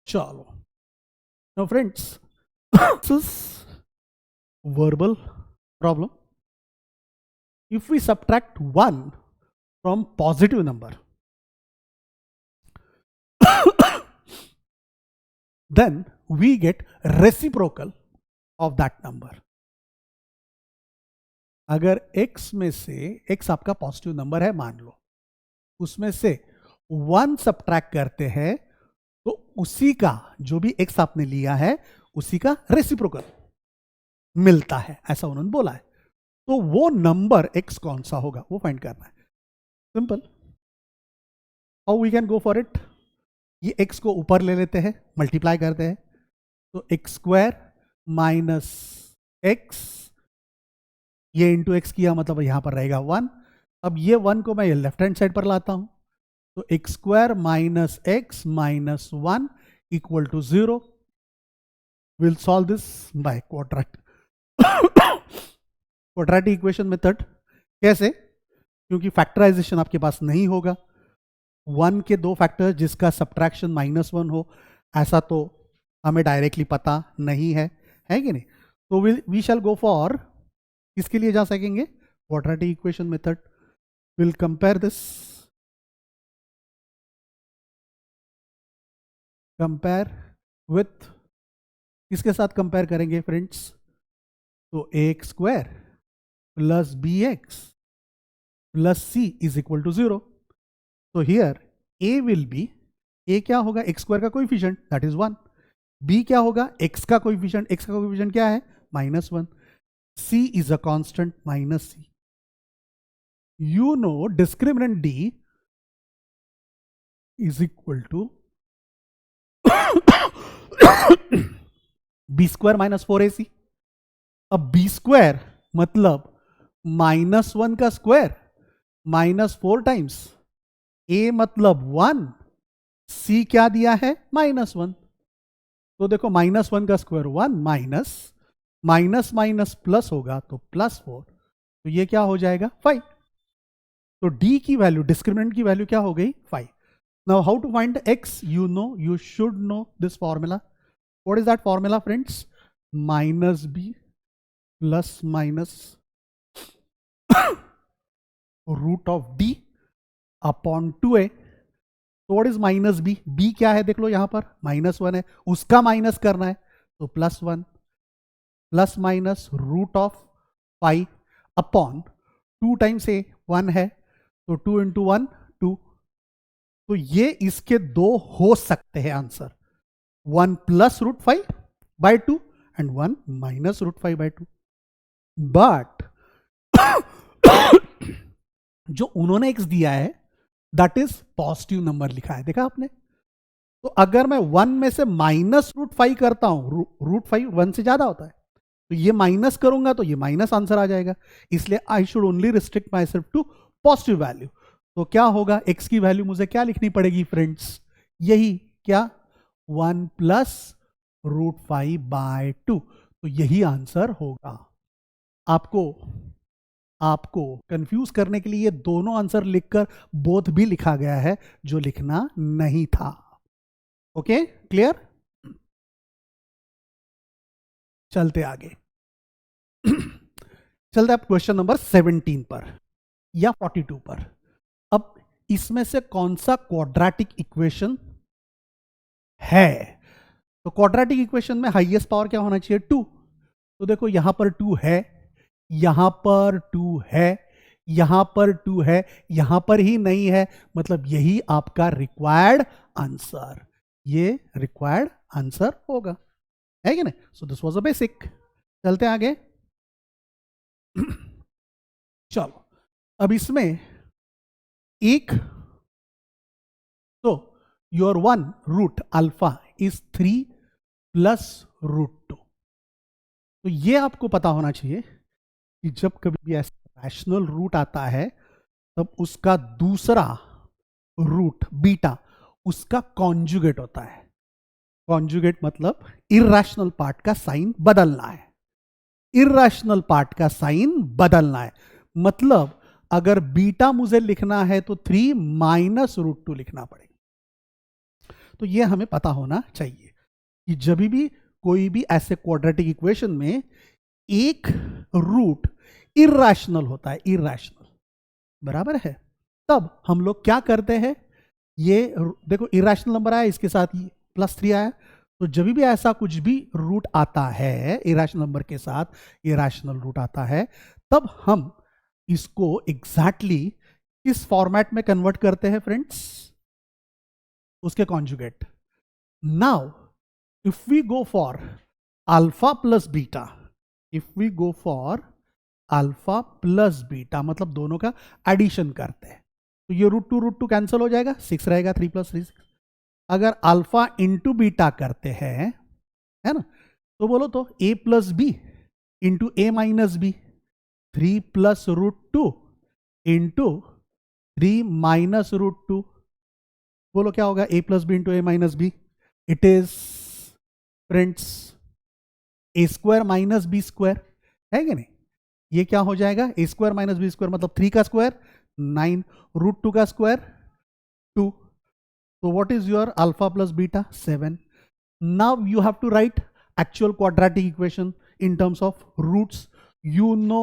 चलो now friends, this is verbal problem. If we subtract 1 from positive number, then we get reciprocal of that number. अगर x में से, x आपका पॉजिटिव नंबर है मान लो, उसमें से 1 सब्ट्रैक्ट करते हैं, तो उसी का जो भी x आपने लिया है उसी का रेसिप्रोकल मिलता है, ऐसा उन्होंने बोला है. तो वो नंबर x कौन सा होगा वो फाइंड करना है. Simple, how we can go for it. ये x को ऊपर ले लेते हैं, मल्टीप्लाई करते हैं, तो एक्स स्क्वायर माइनस एक्स, ये इंटू एक्स किया मतलब यहां पर रहेगा 1. अब ये 1 को मैं लेफ्ट हैंड साइड पर लाता हूं, तो X square minus X minus 1 equal to 0. Will solve this by quadratic equation method. कैसे, क्योंकि फैक्टराइजेशन आपके पास नहीं होगा, 1 के 2 फैक्टर जिसका सब्ट्रैक्शन -1 हो, ऐसा तो हमें डायरेक्टली पता नहीं है, है कि नहीं. तो वी शैल गो फॉर, किसके लिए जा सकेंगे, quadratic equation method. Will compare this, compare with, किसके साथ कंपेयर करेंगे फ्रेंड्स, तो A X square plus B x plus C is equal to 0. तो here A will be, A क्या होगा, एक्स स्क्वायर का कोएफिशिएंट दैट इज 1, बी क्या होगा, एक्स का कोएफिशिएंट, एक्स का कोएफिशिएंट क्या है -1, C is a constant -c. You know discriminant D is equal to b square minus 4ac. अब b स्क्वायर मतलब -1 का स्क्वायर -4 टाइम्स, a मतलब 1, c क्या दिया है -1. तो देखो -1 का स्क्वायर 1 माइनस माइनस प्लस होगा तो +4, तो ये क्या हो जाएगा 5. तो d की वैल्यू, डिस्क्रिमिनेंट की वैल्यू क्या हो गई 5. Now how to find x, you should know this formula. What is that formula friends? -b plus minus root of d upon 2a. तो what is -b? b क्या है देख लो यहां पर -1 है, उसका माइनस करना है तो +1 plus minus root of 5 upon 2 times A 1 है तो 2 इंटू 1 2. तो ये इसके दो हो सकते हैं answer, 1 plus root 5 by 2 and 1 minus root 5 by 2. But जो उन्होंने x दिया है दैट इज पॉजिटिव नंबर लिखा है, देखा आपने. तो अगर मैं 1 में से माइनस रूट 5 करता हूं, रूट 5 1 से ज्यादा होता है, तो ये माइनस करूंगा तो ये माइनस आंसर आ जाएगा. इसलिए I should only restrict myself to positive value. तो क्या होगा, x की वैल्यू मुझे क्या लिखनी पड़ेगी फ्रेंड्स, यही क्या 1 प्लस रूट 5 बाय 2. तो यही आंसर होगा. आपको कंफ्यूज करने के लिए ये दोनों आंसर लिखकर बोथ भी लिखा गया है जो लिखना नहीं था. Okay clear. चलते आगे. चलते आप क्वेश्चन नंबर 17 पर या 42 पर. अब इसमें से कौन सा क्वाड्रेटिक इक्वेशन है. तो क्वाड्रेटिक इक्वेशन में हाईएस्ट पावर क्या होना चाहिए 2. तो देखो यहां पर 2 है, यहां पर 2 है, यहां पर 2 है, यहां पर ही नहीं है, मतलब यही आपका रिक्वायर्ड आंसर, ये रिक्वायर्ड आंसर होगा, है कि नहीं. So this was a basic. चलते आगे. चलो अब इसमें एक, तो your 1 root alpha is 3 plus root 2. तो ये आपको पता होना चाहिए कि जब कभी भी ऐसा रैशनल रूट आता है तब उसका दूसरा रूट बीटा उसका कॉन्जुगेट होता है. कॉन्जुगेट मतलब इरैशनल पार्ट का साइन बदलना है, इरैशनल पार्ट का साइन बदलना है. मतलब अगर बीटा मुझे लिखना है तो 3 माइनस रूट 2 लिखना पड़ेगा. तो यह हमें पता होना चाहिए कि जब भी कोई भी ऐसे क्वाड्रेटिक इक्वेशन में एक रूट इरैशनल होता है, इरैशनल बराबर है, तब हम लोग क्या करते हैं, ये देखो इरैशनल नंबर आया, इसके साथ ही +3 आया. तो जब भी ऐसा कुछ भी रूट आता है इरैशनल नंबर के साथ, इरैशनल रूट आता है, तब हम इसको एग्जैक्टली किस फॉर्मेट में कन्वर्ट करते हैं फ्रेंड्स, उसके conjugate. Now if we go for alpha plus beta, if we go for alpha plus beta मतलब दोनों का एडिशन करते हैं, तो ये रूट टू कैंसिल हो जाएगा, 6 रहेगा, 3 + 3 6. अगर अल्फा इंटू बीटा करते हैं, है ना, तो बोलो तो a plus B into A minus B, 3 plus root 2 into 3 minus root 2. बोलो क्या होगा, a plus B into A minus B. It is friends A square minus B square, है कि नहीं. ये क्या हो जाएगा, A square minus B square मतलब 3 का स्क्वायर 9, रूट 2 का square 2. So what is your alpha plus beta 7. Now you have to write actual quadratic equation in terms of roots. You know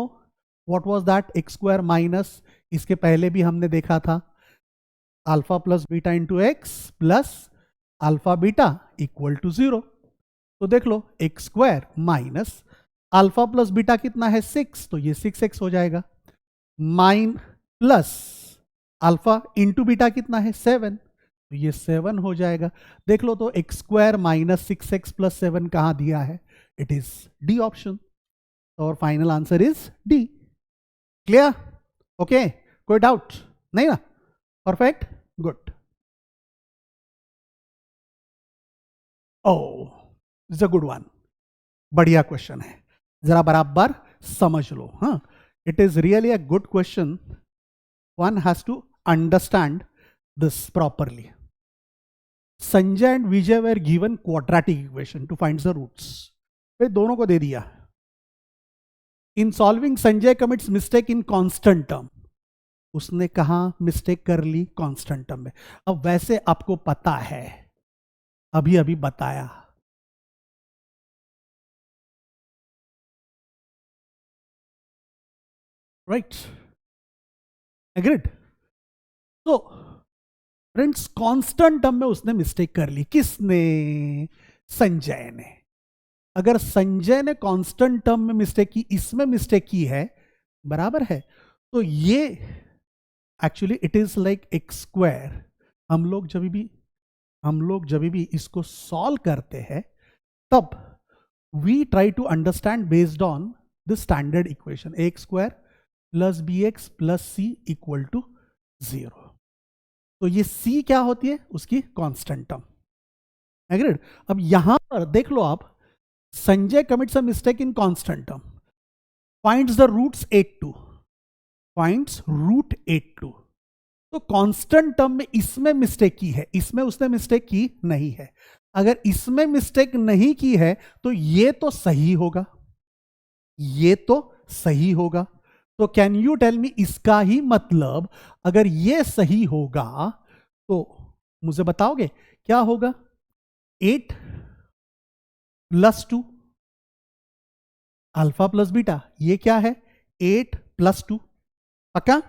what was that, x square minus, इसके पहले भी हमने देखा था alpha plus beta into x plus alpha beta equal to 0. तो देख लो x square minus alpha plus beta कितना है 6, तो ये 6x हो जाएगा, mine plus alpha into beta कितना है 7, तो ये 7 हो जाएगा। देख लो तो X square minus 6x plus 7 कहाँ दिया है, इट इज डी ऑप्शन। और final answer is D. Clear? Okay, कोई डाउट नहीं ना? Perfect, good. Oh, it's a good one, बढ़िया क्वेश्चन है, जरा बराबर समझ लो। हाँ, it is really a good question, one has to understand this properly. Sanjay and Vijay were given quadratic equation to find the roots, वे दोनों को दे दिया। In solving Sanjay commits mistake in constant term, उसने कहा मिस्टेक कर ली कांस्टेंट टर्म में। अब वैसे आपको पता है, अभी अभी बताया, राइट? एग्रीड? तो फ्रेंड्स कांस्टेंट टर्म में उसने मिस्टेक कर ली, किसने? संजय ने। अगर संजय ने कांस्टेंट टर्म में मिस्टेक की, इसमें मिस्टेक की है, बराबर है, तो ये actually it is like x square. हम लोग जब भी इसको सॉल्व करते हैं, तब we try to understand based on the standard equation x square plus B x plus c equal to 0। तो ये c क्या होती है? उसकी कांस्टेंट टर्म। एग्रीड? अब यहां पर देख लो आप, Sanjay commits a mistake in constant term, finds the roots 8 2, finds root 8 2। तो कांस्टेंट टर्म में इसमें मिस्टेक की है, इसमें उसने मिस्टेक की नहीं है। अगर इसमें मिस्टेक नहीं की है तो ये तो सही होगा, ये तो सही होगा। तो कैन यू टेल मी, इसका ही मतलब अगर ये सही होगा तो मुझे बताओगे क्या होगा? 8 प्लस 2 अल्फा प्लस बीटा, ये क्या है? 8 प्लस 2, पक्का?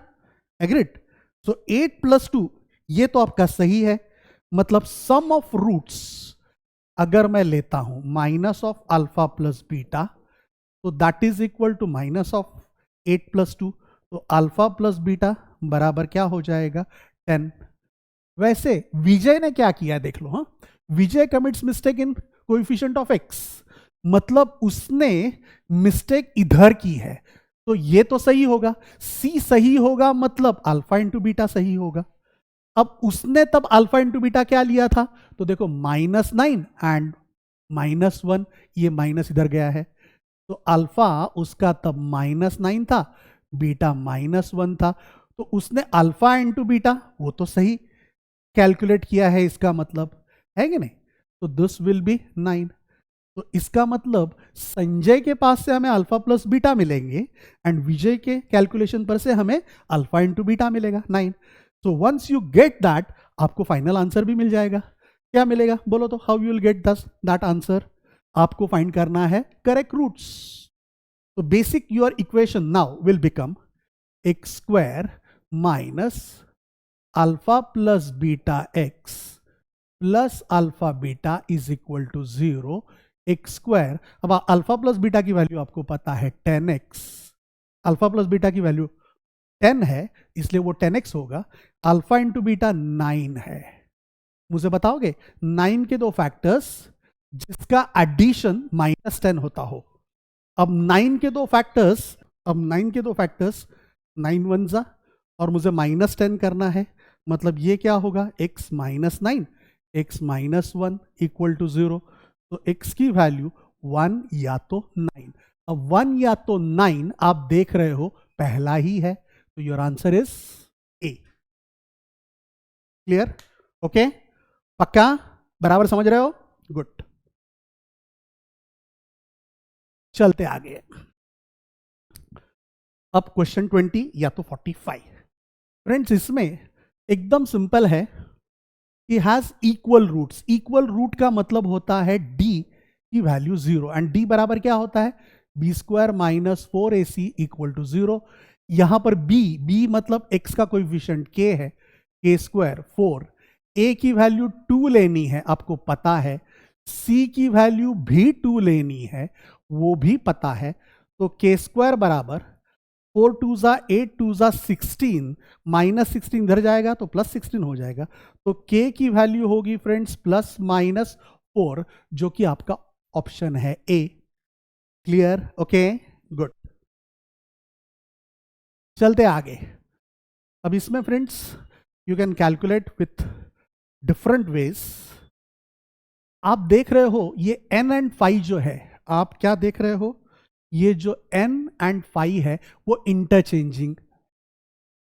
एग्रीड? सो 8 प्लस 2 ये तो आपका सही है, मतलब सम ऑफ रूट्स अगर मैं लेता हूं minus of alpha plus beta, तो that is equal to minus of 8 plus 2, तो अल्फा प्लस बीटा बराबर क्या हो जाएगा? 10। वैसे विजय ने क्या किया देख लो। हाँ, Vijay commits mistake in coefficient of X, मतलब उसने मिस्टेक इधर की है, तो ये तो सही होगा, सी सही होगा, मतलब अल्फा इंटू बीटा सही होगा। अब उसने तब अल्फा इंटू बीटा क्या लिया था? तो देखो -9 एंड -1, ये माइनस इधर गया है, तो अल्फा उसका तब -9 था, बीटा -1 था, तो उसने अल्फा इंटू बीटा वो तो सही कैलकुलेट किया है, इसका मतलब है कि नहीं? तो दिस विल बी 9। तो इसका मतलब संजय के पास से हमें अल्फा प्लस बीटा मिलेंगे एंड विजय के कैलकुलेशन पर से हमें अल्फा इंटू बीटा मिलेगा 9। So once you get that, आपको फाइनल आंसर भी मिल जाएगा। क्या मिलेगा बोलो तो? How you will get that answer? आपको फाइंड करना है करेक्ट रूट्स। तो basic your equation now will become x square minus alpha plus beta x plus alpha beta is equal to 0 x square. अब अल्फा प्लस बीटा की वैल्यू आपको पता है 10x, अल्फा प्लस बीटा की वैल्यू 10 है, इसलिए वो 10x होगा। अल्फा इंटू बीटा 9 है। मुझे बताओगे 9 के दो फैक्टर्स जिसका एडिशन -10 होता हो। अब 9 के दो फैक्टर्स 9 1 जा, और मुझे -10 करना है, मतलब ये क्या होगा? x -9 x -1 equal to 0। तो x की वैल्यू 1 या तो 9। अब 1 या तो 9 आप देख रहे हो पहला ही है, तो your answer is a. Clear? Okay, पक्का? बराबर समझ रहे हो? गुड। चलते आगे। अब क्वेश्चन 20 या तो 45। फ्रेंड्स इसमें एकदम सिंपल है कि has equal roots. Equal root का मतलब होता है d की वैल्यू 0 एंड d बराबर क्या होता है? B square minus 4ac equal to 0। यहां पर b मतलब x का कोएफिशिएंट k है, k स्क्वायर 4। a की वैल्यू 2 लेनी है, आपको पता है। c की वैल्यू भी 2 लेनी है, वो भी पता है। तो k स्क्वायर बराबर 4 टू ज़ा 8 टू ज़ा 16, -16 इधर जाएगा तो +16 हो जाएगा। तो k की वैल्यू होगी फ्रेंड्स +-4, जो कि आपका ऑप्शन है ए। क्लियर? Okay, good. चलते आगे। अब इसमें friends you can calculate with different ways. आप देख रहे हो ये n एंड फाई जो है, आप क्या देख रहे हो, ये जो n एंड फाई है वो इंटरचेंजिंग।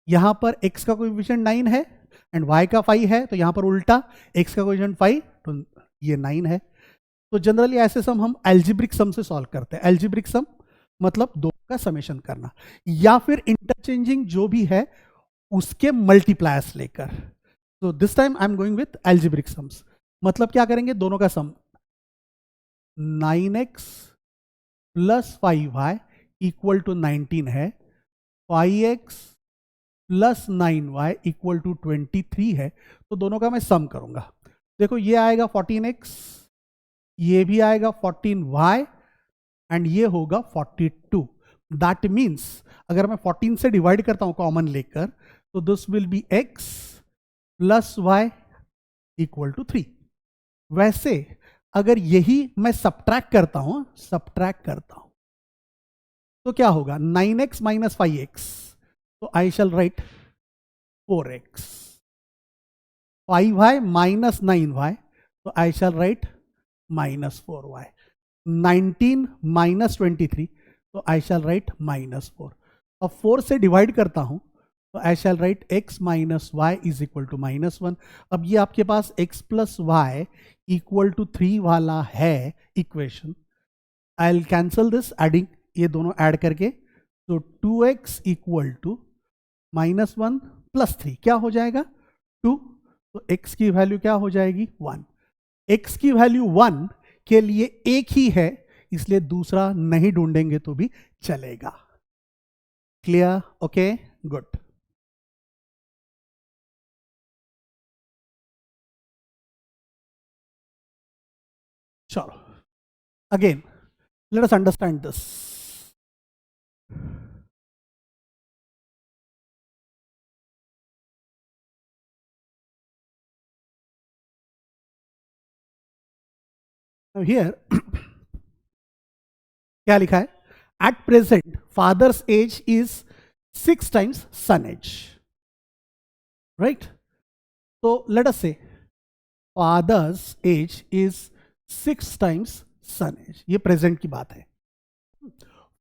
यहां पर x का कोएफिशिएंट 9 है एंड y का 5 है, तो यहां पर उल्टा x का कोएफिशिएंट 5 तो ये 9 है। तो जनरली ऐसे सम हम एल्जेब्रिक सम से सॉल्व करते हैं। एल्जेब्रिक सम मतलब दो का समेशन करना, या फिर इंटरचेंजिंग जो भी है उसके मल्टीप्लायर्स लेकर। तो this time I am going with algebraic sums. मतलब क्या करेंगे, दोनों का सम 9x plus 5y equal to 19 है, 5x plus 9y equal to 23 है। तो दोनों का मैं सम करूंगा। देखो ये आएगा 14x, ये भी आएगा 14y एंड ये होगा 42। दैट मीन्स अगर मैं 14 से डिवाइड करता हूं कॉमन लेकर, तो this will be x plus y equal to 3। वैसे अगर यही मैं सब्ट्रैक्ट करता हूं तो क्या होगा, 9x माइनस 5x, तो I shall right 4x, 5y minus 9y, तो I shall right minus 4y, 19 minus 23, तो आई शैल राइट -4। अब 4 से डिवाइड करता हूं तो I shall write x minus Y is equal to -1। अब ये आपके पास x plus Y equal to 3 वाला है equation. I will cancel this adding, ये दोनों ऐड करके, तो 2x इक्वल टू -1 प्लस 3 क्या हो जाएगा 2, तो x की वैल्यू क्या हो जाएगी 1। x की वैल्यू 1 के लिए एक ही है, इसलिए दूसरा नहीं ढूंढेंगे तो भी चलेगा। क्लियर? Okay, good. चलो again let us understand this. Here क्या लिखा है, at present father's age is 6 times son age, right. तो let us say father's age is 6 times son age, ये प्रेजेंट की बात है।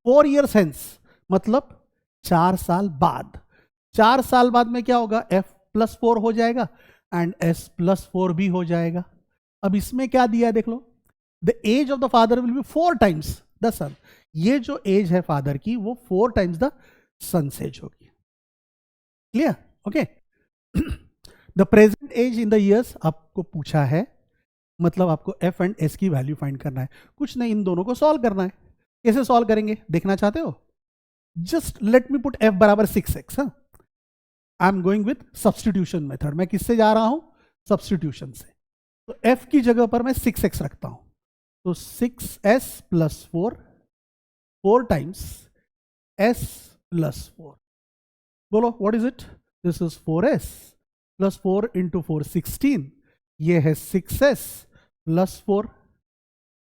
4 years hence मतलब 4 साल बाद, 4 साल बाद में क्या होगा, f प्लस 4 हो जाएगा एंड s प्लस 4 भी हो जाएगा। अब इसमें क्या दिया है देख लो, the age of the father will be 4 times the son. ये जो एज है फादर की वो 4 टाइम्स द सन एज होगी। Clear? Okay. The present age in the years आपको पूछा है, मतलब आपको f एंड s की वैल्यू फाइंड करना है। कुछ नहीं, इन दोनों को सॉल्व करना है। कैसे सॉल्व करेंगे देखना चाहते हो? Just let me put f बराबर 6x। I am going with substitution method. मैं किससे जा रहा हूं, सब्सटीट्यूशन से। तो f की जगह पर मैं 6x रखता हूं, तो 6s plus 4 times s plus 4। बोलो what is it, this is 4s plus 4 into 4 16, ये है 6s प्लस 4।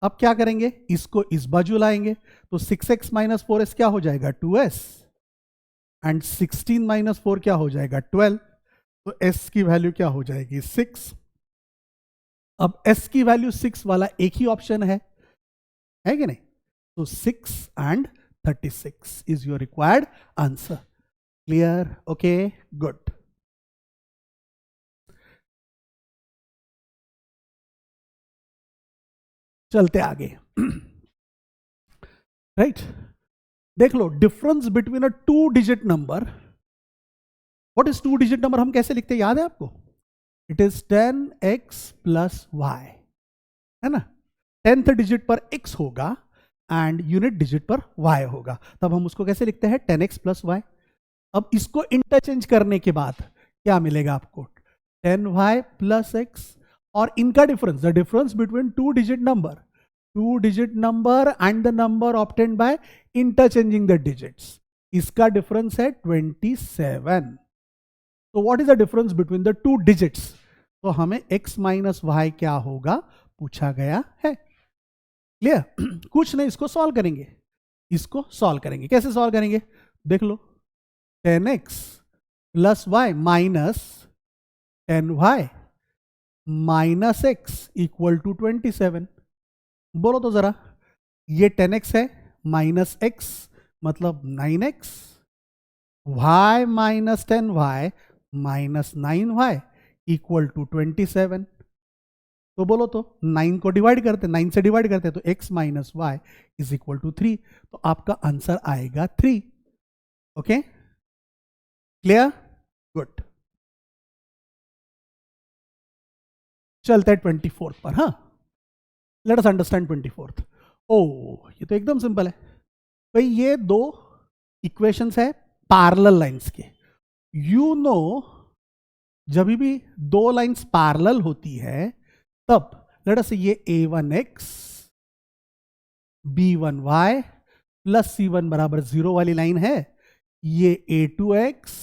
अब क्या करेंगे, इसको इस बाजू लाएंगे, तो 6x माइनस 4s क्या हो जाएगा 2s एंड 16 माइनस 4 क्या हो जाएगा 12। तो s की वैल्यू क्या हो जाएगी 6। अब s की वैल्यू 6 वाला एक ही ऑप्शन है कि नहीं, तो 6 and 36 is your required answer. Clear? Okay, good. चलते आगे। राइट, देख लो difference between a 2 digit number. What is 2 digit number, हम कैसे लिखते हैं याद है आपको? It is 10x plus Y, है ना। 10th डिजिट पर x होगा एंड यूनिट डिजिट पर y होगा, तब हम उसको कैसे लिखते हैं 10x प्लस वाई। अब इसको इंटरचेंज करने के बाद क्या मिलेगा आपको 10y प्लस x, और इनका difference, the difference between 2 digit number and the number obtained by interchanging the digits इसका डिफरेंस है 27। तो what is the difference between the two digits? तो हमें x माइनस वाई क्या होगा पूछा गया है। क्लियर? कुछ नहीं, इसको सॉल्व करेंगे। इसको सॉल्व करेंगे, कैसे सॉल्व करेंगे देख लो। 10x plus y minus 10y minus x equal to 27। बोलो तो जरा, ये 10x है माइनस x मतलब 9x, y minus 10y minus 9y equal to 27। तो बोलो तो 9 को डिवाइड करते, 9 से डिवाइड करते तो x minus Y is equal to 3। तो आपका आंसर आएगा 3। Okay, clear? गुड। चलते हैं 24th पर। हाँ, लेट अस अंडरस्टैंड 24th। ओ, ये तो एकदम सिंपल है भाई। ये दो इक्वेशंस है पैरेलल लाइंस के। यू नो, जब भी दो लाइंस पैरेलल होती है तब लेट अस से ये a1x b1y प्लस c1 बराबर 0 वाली लाइन है, ये a2x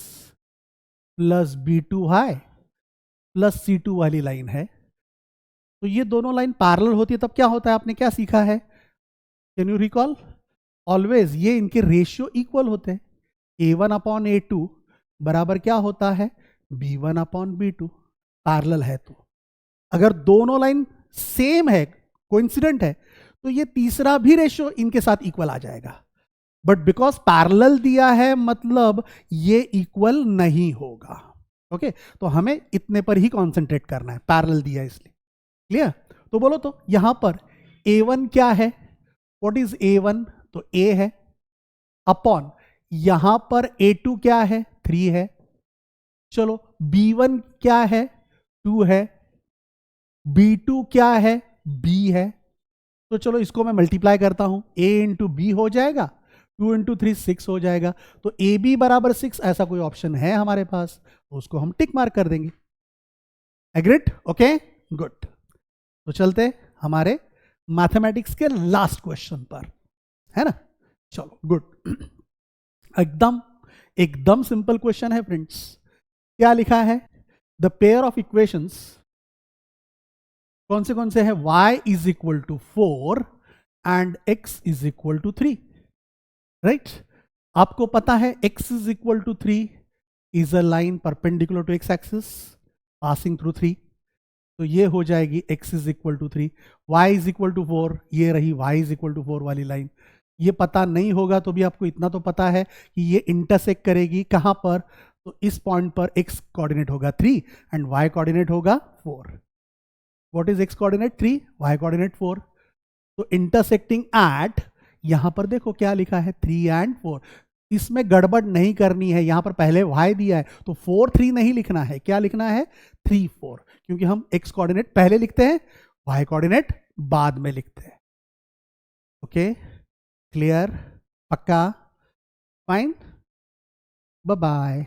plus b2y plus c2 वाली लाइन है। तो ये दोनों लाइन पैरेलल होती है तब क्या होता है, आपने क्या सीखा है? Can you recall? ऑलवेज ये इनके रेशियो इक्वल होते हैं। a1 अपॉन a2 बराबर क्या होता है? b1 upon b2। पैरेलल है तो अगर दोनों लाइन सेम है, कोइंसिडेंट है, तो ये तीसरा भी रेशियो इनके साथ इक्वल आ जाएगा। बट बिकॉज पैरेलल दिया है मतलब ये इक्वल नहीं होगा। ओके, तो हमें इतने पर ही कॉन्सेंट्रेट करना है, पैरेलल दिया इसलिए। क्लियर? तो बोलो तो यहां पर a1 क्या है? What is a1? तो a है, अपॉन यहां पर a2 क्या है? 3 है। चलो b1 क्या है? 2 है। b2 क्या है? b है। तो चलो इसको मैं मल्टीप्लाई करता हूं, a इंटू बी हो जाएगा, 2 इंटू 3 6 हो जाएगा। तो ए बी बराबर 6 ऐसा कोई ऑप्शन है हमारे पास, तो उसको हम टिक मार्क कर देंगे। एग्रीड? Okay, good. तो चलते हमारे मैथमेटिक्स के लास्ट क्वेश्चन पर, है ना? चलो गुड। एकदम एकदम सिंपल क्वेश्चन है फ्रेंड्स। क्या लिखा है? द पेयर ऑफ इक्वेशंस कौन से हैं? y is equal to 4 and x is equal to 3। Right? आपको पता है x is equal to 3 is a line perpendicular to x axis passing through 3। तो ये हो जाएगी x is equal to 3, y is equal to 4, ये रही y इज इक्वल टू 4 वाली लाइन। ये पता नहीं होगा तो भी आपको इतना तो पता है कि ये इंटरसेक्ट करेगी कहां पर? तो इस पॉइंट पर x कोऑर्डिनेट होगा 3 एंड y कोऑर्डिनेट होगा 4। What is x coordinate? 3, y coordinate 4। तो इंटरसेक्टिंग एट, यहां पर देखो क्या लिखा है, 3 एंड 4। इसमें गड़बड़ नहीं करनी है, यहां पर पहले y दिया है तो 4 3 नहीं लिखना है, क्या लिखना है? 3 4, क्योंकि हम x कोऑर्डिनेट पहले लिखते हैं, y कोऑर्डिनेट बाद में लिखते हैं। Okay, clear? पक्का? Fine, bye bye.